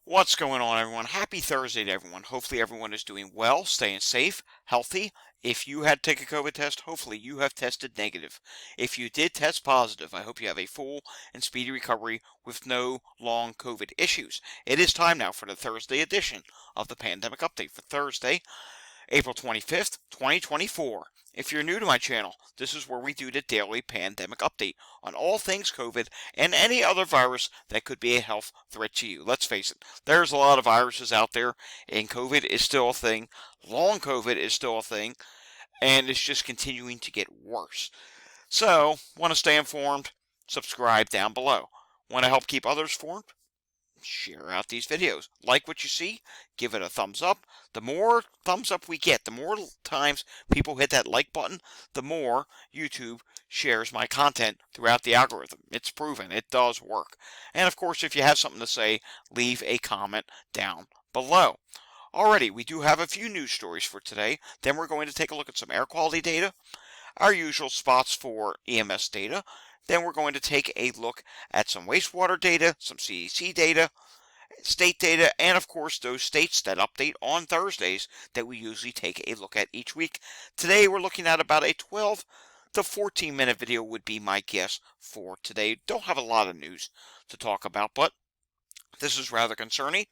What's going on, everyone? Happy Thursday to everyone. Hopefully, everyone is doing well, staying safe, healthy. If you had to take a COVID test, hopefully you have tested negative. If you did test positive, I hope you have a full and speedy recovery with no long COVID issues. It is time now for the Thursday edition of the Pandemic Update for Thursday, April 25th, 2024. If you're new to my channel, this is where we do the daily pandemic update on all things COVID and any other virus that could be a health threat to you. Let's face it, there's a lot of viruses out there, and COVID is still a thing. Long COVID is still a thing, and it's just continuing to get worse. So, want to stay informed? Subscribe down below. Want to help keep others informed? Share out these videos. Like what you see, give it a thumbs up. The more thumbs up we get, the more times people hit that like button, the more YouTube shares my content throughout the algorithm. It's proven. It does work. And of course, if you have something to say, leave a comment down below. Alrighty, we do have a few news stories for today. Then we're going to take a look at some air quality data, our usual spots for EMS data. Then we're going to take a look at some wastewater data, some CDC data, state data, and of course those states that update on Thursdays that we usually take a look at each week. Today we're looking at about a 12 to 14 minute video would be my guess for today. Don't have a lot of news to talk about, but this is rather concerning.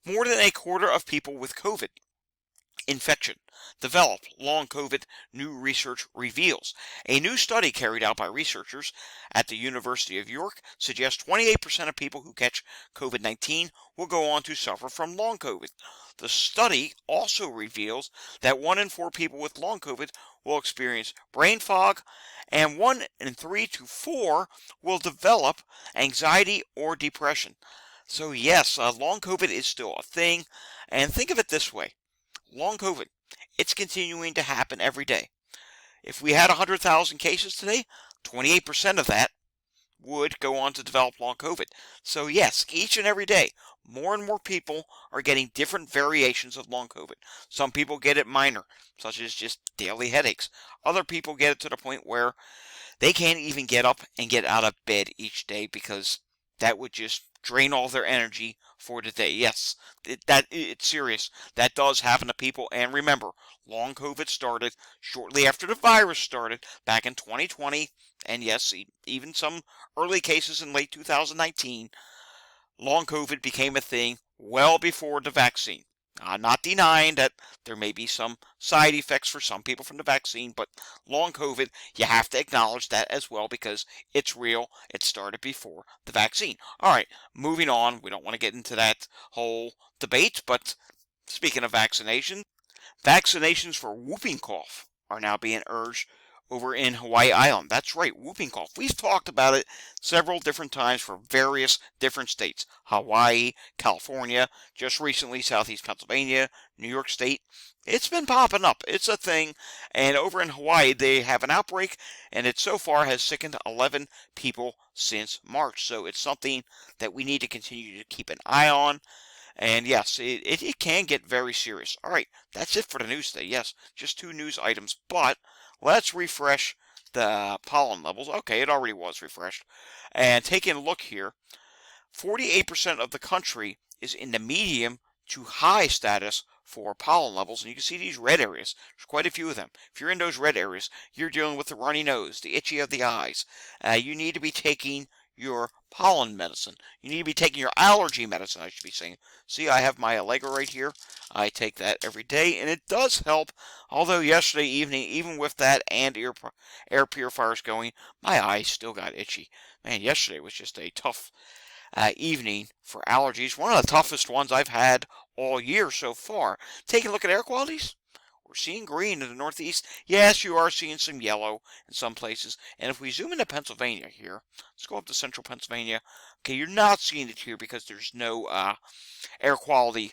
More than a quarter of people with COVID infection develop long COVID, new research reveals. A new study carried out by researchers at the University of York suggests 28% of people who catch COVID-19 will go on to suffer from long COVID. The study also reveals that 1 in 4 people with long COVID will experience brain fog, and 1 in 3 to 4 will develop anxiety or depression. So yes, long COVID is still a thing, and think of it this way. Long COVID, it's continuing to happen every day. If we had 100,000 cases today, 28% of that would go on to develop long COVID. So yes, each and every day, more and more people are getting different variations of long COVID. Some people get it minor, such as just daily headaches. Other people get it to the point where they can't even get up and get out of bed each day because that would just drain all their energy for the day. Yes, it's serious. That does happen to people. And remember, long COVID started shortly after the virus started back in 2020. And yes, even some early cases in late 2019. Long COVID became a thing well before the vaccine. I'm not denying that there may be some side effects for some people from the vaccine, but long COVID, you have to acknowledge that as well because it's real. It started before the vaccine. All right, moving on. We don't want to get into that whole debate, but speaking of vaccination, vaccinations for whooping cough are now being urged over in Hawaii Island. That's right, whooping cough. We've talked about it several different times for various different states. Hawaii, California, just recently Southeast Pennsylvania, New York State. It's been popping up. It's a thing. And over in Hawaii, they have an outbreak, and it so far has sickened 11 people since March. So it's something that we need to continue to keep an eye on. And yes, it can get very serious. All right, that's it for the news today. Yes, just 2 news items, but let's refresh the pollen levels. Okay, it already was refreshed. And taking a look here, 48% of the country is in the medium to high status for pollen levels. And you can see these red areas. There's quite a few of them. If you're in those red areas, you're dealing with the runny nose, the itchy of the eyes. You need to be taking your pollen medicine. You need to be taking your allergy medicine, I should be saying. See, I have my Allegra right here. I take that every day, and it does help. Although yesterday evening, even with that and air purifiers going, my eyes still got itchy. Man, yesterday was just a tough evening for allergies. One of the toughest ones I've had all year so far. Taking a look at air qualities. We're seeing green in the northeast. Yes, you are seeing some yellow in some places. And if we zoom into Pennsylvania here, let's go up to central Pennsylvania. Okay, you're not seeing it here because there's no air quality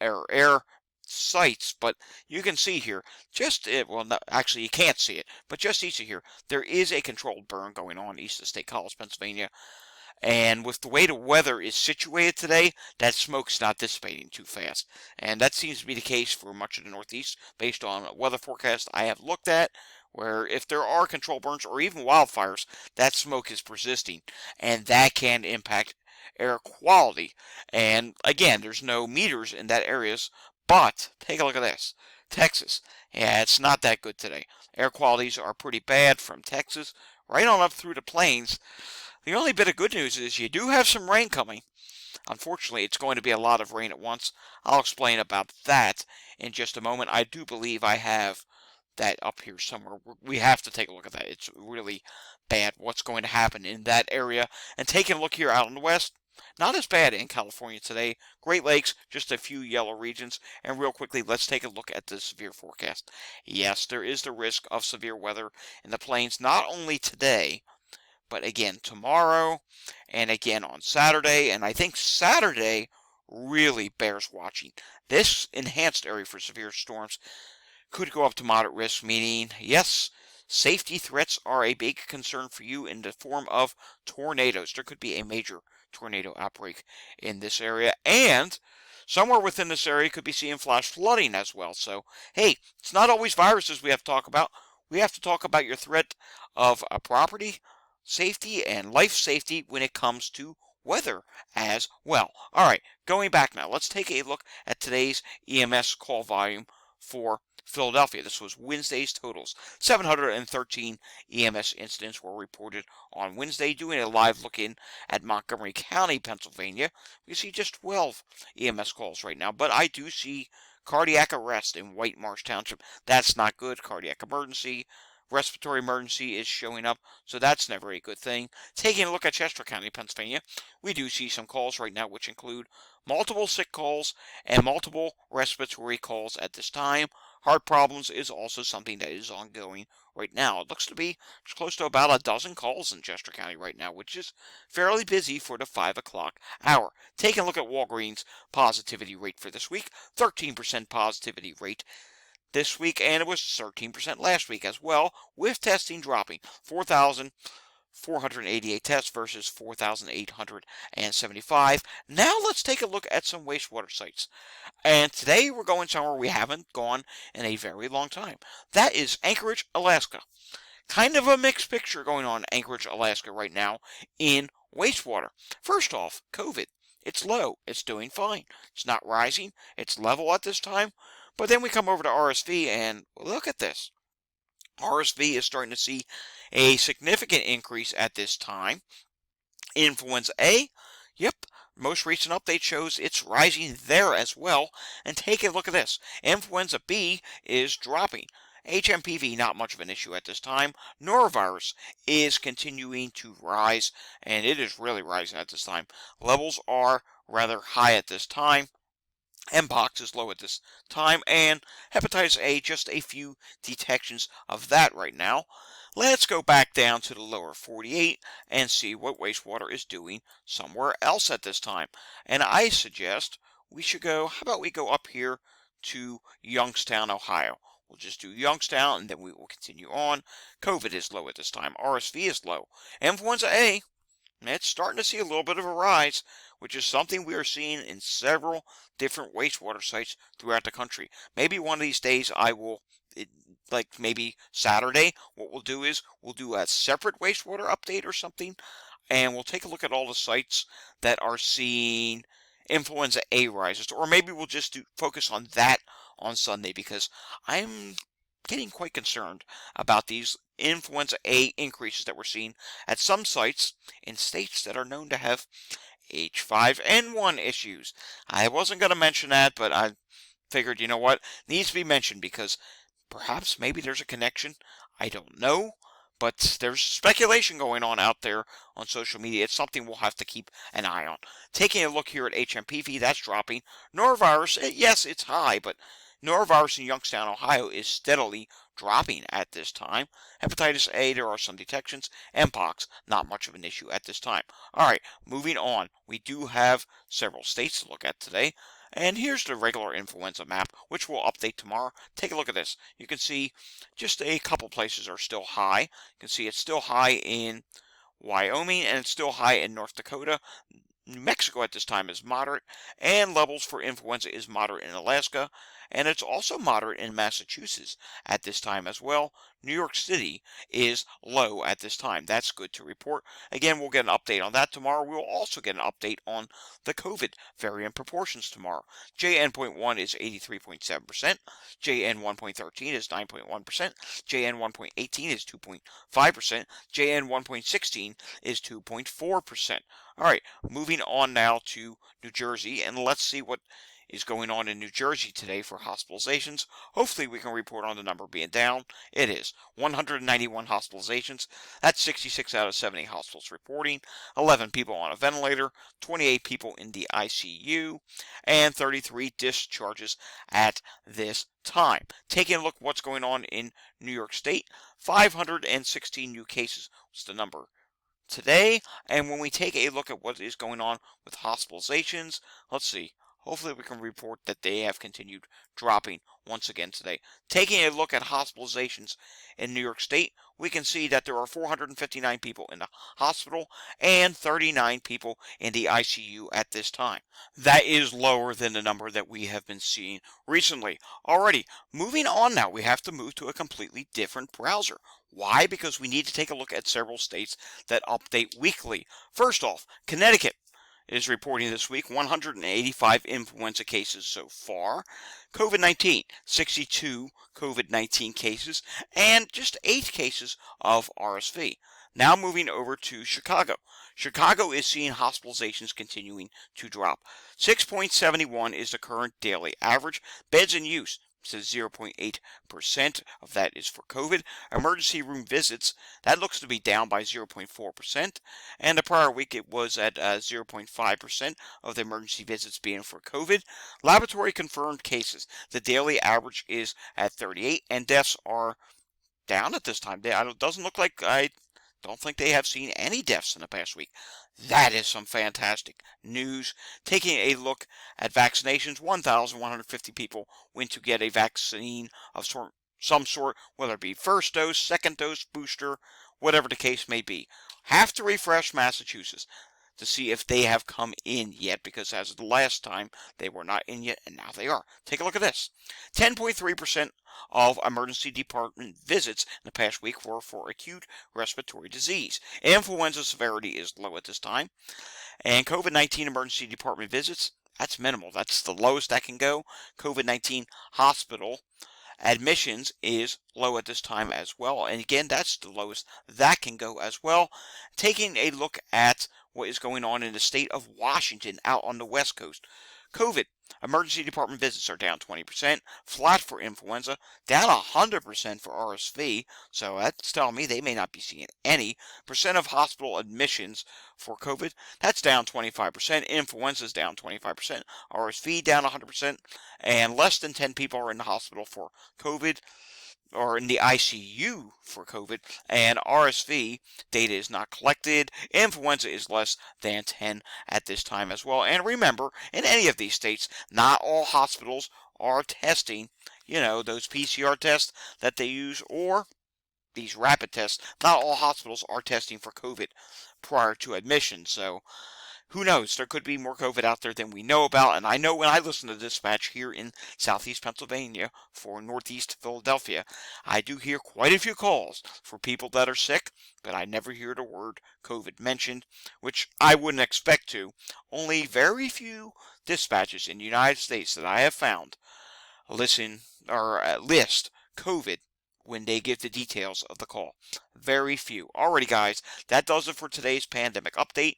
air sites, but you can see here, well, not, actually you can't see it, but just east of here, there is a controlled burn going on east of State College, Pennsylvania. And with the way the weather is situated today, that smoke's not dissipating too fast. And that seems to be the case for much of the Northeast based on weather forecast I have looked at, where if there are control burns or even wildfires, that smoke is persisting. And that can impact air quality. And again, there's no meters in that areas, but take a look at this. Texas. Yeah, it's not that good today. Air qualities are pretty bad from Texas right on up through the plains. The only bit of good news is you do have some rain coming. Unfortunately, it's going to be a lot of rain at once. I'll explain about that in just a moment. I do believe I have that up here somewhere. We have to take a look at that. It's really bad what's going to happen in that area. And taking a look here out in the west, not as bad in California today. Great Lakes, just a few yellow regions. And real quickly, let's take a look at the severe forecast. Yes, there is the risk of severe weather in the plains, not only today, but again tomorrow, and again on Saturday. And I think Saturday really bears watching. This enhanced area for severe storms could go up to moderate risk, meaning, yes, safety threats are a big concern for you in the form of tornadoes. There could be a major tornado outbreak in this area, and somewhere within this area could be seeing flash flooding as well. So, hey, it's not always viruses we have to talk about. We have to talk about your threat of a property safety and life safety when it comes to weather as well. All right, going back now, let's take a look at today's EMS call volume for Philadelphia. This was Wednesday's totals. 713 EMS incidents were reported on Wednesday. Doing a live look in at Montgomery County, Pennsylvania, we see just 12 EMS calls right now, but I do see cardiac arrest in White Marsh Township. That's not good. Cardiac emergency. Respiratory emergency is showing up, so that's never a good thing. Taking a look at Chester County, Pennsylvania, we do see some calls right now, which include multiple sick calls and multiple respiratory calls at this time. Heart problems is also something that is ongoing right now. It looks to be close to about a dozen calls in Chester County right now, which is fairly busy for the 5 o'clock hour. Taking a look at Walgreens' positivity rate for this week, 13% positivity rate this week, and it was 13% last week as well, with testing dropping 4,488 tests versus 4,875. Now let's take a look at some wastewater sites. And today we're going somewhere we haven't gone in a very long time. That is Anchorage, Alaska. Kind of a mixed picture going on in Anchorage, Alaska right now in wastewater. First off, COVID. It's low. It's doing fine. It's not rising. It's level at this time. But then we come over to RSV and look at this. RSV is starting to see a significant increase at this time. Influenza A, yep, most recent update shows it's rising there as well. And take a look at this. Influenza B is dropping. HMPV, not much of an issue at this time. Norovirus is continuing to rise, and it is really rising at this time. Levels are rather high at this time. Mpox is low at this time, and hepatitis A, just a few detections of that right now. Let's go back down to the lower 48 and see what wastewater is doing somewhere else at this time. And I suggest we should go, how about we go up here to Youngstown, Ohio. We'll just do Youngstown, and then we will continue on. COVID is low at this time. RSV is low. Influenza A, it's starting to see a little bit of a rise, which is something we are seeing in several different wastewater sites throughout the country. Maybe one of these days I will, like maybe Saturday, what we'll do is we'll do a separate wastewater update or something, and we'll take a look at all the sites that are seeing influenza A rises, or maybe we'll just focus on that on Sunday, because I'm getting quite concerned about these influenza A increases that we're seeing at some sites in states that are known to have H5N1 issues. I wasn't going to mention that, but I figured, you know what, needs to be mentioned because perhaps maybe there's a connection. I don't know, but there's speculation going on out there on social media. It's something we'll have to keep an eye on. Taking a look here at HMPV, that's dropping. Norovirus, yes, it's high, but norovirus in Youngstown, Ohio is steadily dropping at this time. Hepatitis A, there are some detections. Mpox, not much of an issue at this time. All right, moving on. We do have several states to look at today. And here's the regular influenza map, which we'll update tomorrow. Take a look at this. You can see just a couple places are still high. You can see it's still high in Wyoming, and it's still high in North Dakota. New Mexico at this time is moderate, and levels for influenza is moderate in Alaska, and it's also moderate in Massachusetts at this time as well. New York City is low at this time. That's good to report. Again, we'll get an update on that tomorrow. We'll also get an update on the COVID variant proportions tomorrow. JN.1 is 83.7%. JN 1.13 is 9.1%. JN 1.18 is 2.5%. JN 1.16 is 2.4%. All right, moving on now to New Jersey, and let's see what is going on in New Jersey today for hospitalizations. Hopefully we can report on the number being down. It is 191 hospitalizations. That's 66 out of 70 hospitals reporting. 11 people on a ventilator, 28 people in the ICU, and 33 discharges at this time. Taking a look at what's going on in New York State, 516 new cases was the number today. And when we take a look at what is going on with hospitalizations, let's see. Hopefully we can report that they have continued dropping once again today. Taking a look at hospitalizations in New York State, we can see that there are 459 people in the hospital and 39 people in the ICU at this time. That is lower than the number that we have been seeing recently. Alrighty, moving on now, we have to move to a completely different browser. Why? Because we need to take a look at several states that update weekly. First off, Connecticut is reporting this week 185 influenza cases so far. COVID-19, 62 COVID-19 cases, and just 8 cases of RSV. Now moving over to Chicago. Chicago is seeing hospitalizations continuing to drop. 6.71 is the current daily average. Beds in use says 0.8% of that is for COVID. Emergency room visits, that looks to be down by 0.4%. And the prior week it was at 0.5% of the emergency visits being for COVID. Laboratory confirmed cases, the daily average is at 38, and deaths are down at this time. It doesn't look like, I don't think they have seen any deaths in the past week. That is some fantastic news. Taking a look at vaccinations, 1,150 people went to get a vaccine of some sort, whether it be first dose, second dose, booster, whatever the case may be. Have to refresh Massachusetts to see if they have come in yet, because as of the last time, they were not in yet, and now they are. Take a look at this. 10.3% of emergency department visits in the past week were for acute respiratory disease. Influenza severity is low at this time. And COVID-19 emergency department visits, that's minimal. That's the lowest that can go. COVID-19 hospital admissions is low at this time as well. And again, that's the lowest that can go as well. Taking a look at what is going on in the state of Washington out on the West Coast. COVID emergency department visits are down 20%, flat for influenza, down 100% for RSV, so that's telling me they may not be seeing any. Percent of hospital admissions for COVID, that's down 25%, influenza is down 25%, RSV down 100%, and less than 10 people are in the hospital for COVID, or in the ICU for COVID, and RSV data is not collected. Influenza is less than 10 at this time as well. And remember, in any of these states, not all hospitals are testing, those PCR tests that they use, or these rapid tests. Not all hospitals are testing for COVID prior to admission, so who knows? There could be more COVID out there than we know about. And I know when I listen to dispatch here in southeast Pennsylvania for northeast Philadelphia, I do hear quite a few calls for people that are sick, but I never hear the word COVID mentioned, which I wouldn't expect to. Only very few dispatches in the United States that I have found list COVID when they give the details of the call. Very few. Alrighty, guys, that does it for today's pandemic update.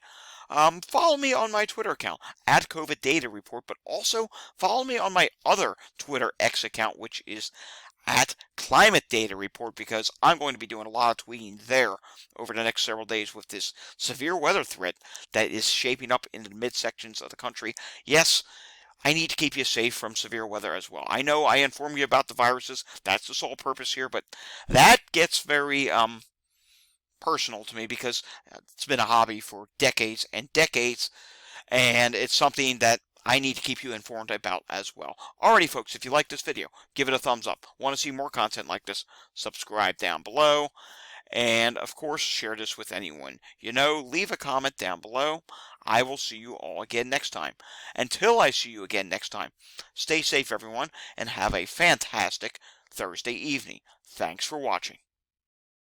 Follow me on my Twitter account, at COVID Data Report, but also follow me on my other Twitter X account, which is at Climate Data Report, because I'm going to be doing a lot of tweeting there over the next several days with this severe weather threat that is shaping up in the midsections of the country. Yes, I need to keep you safe from severe weather as well. I know I inform you about the viruses. That's the sole purpose here, but that gets very, personal to me, because it's been a hobby for decades and decades, and it's something that I need to keep you informed about as well. Alrighty, folks, if you like this video, give it a thumbs up. Want to see more content like this? Subscribe down below. And, of course, share this with anyone you know. Leave a comment down below. I will see you all again next time. Until I see you again next time, stay safe, everyone, and have a fantastic Thursday evening. Thanks for watching.